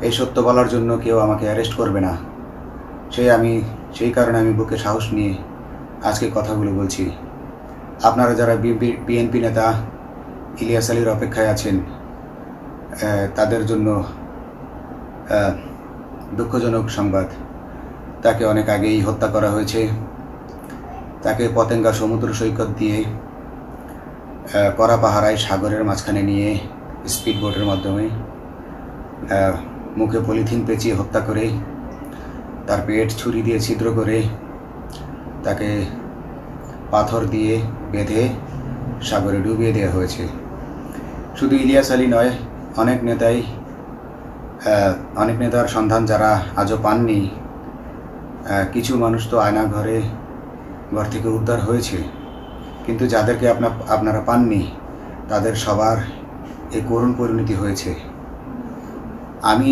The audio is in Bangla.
এই সত্য বলার জন্য কেউ আমাকে অ্যারেস্ট করবে না, সেই কারণে আমি বুকে সাহস নিয়ে আজকে কথাগুলো বলছি। আপনারা যারা বিএনপি নেতা ইলিয়াস আলীর অপেক্ষায় আছেন, তাদের জন্য দুঃখজনক সংবাদ। তাকে অনেক আগেই হত্যা করা হয়েছে। তাকে পতেঙ্গা সমুদ্র সৈকত দিয়ে কড়া পাহারায় সাগরের মাঝখানে নিয়ে স্পিড বোটের মাধ্যমে মুখে পলিথিন পেঁচিয়ে হত্যা করে, তার পেট ছুরি দিয়ে ছিদ্র করে, তাকে পাথর দিয়ে বেঁধে সাগরে ডুবিয়ে দেওয়া হয়েছে। শুধু ইলিয়াস আলী নয়, অনেক নেতার সন্ধান যারা আজও পাননি। কিছু মানুষ তো ঘর থেকে উদ্ধার হয়েছে, কিন্তু যাদেরকে আপনারা পাননি তাদের সবার এই করুণ পরিণতি হয়েছে। আমি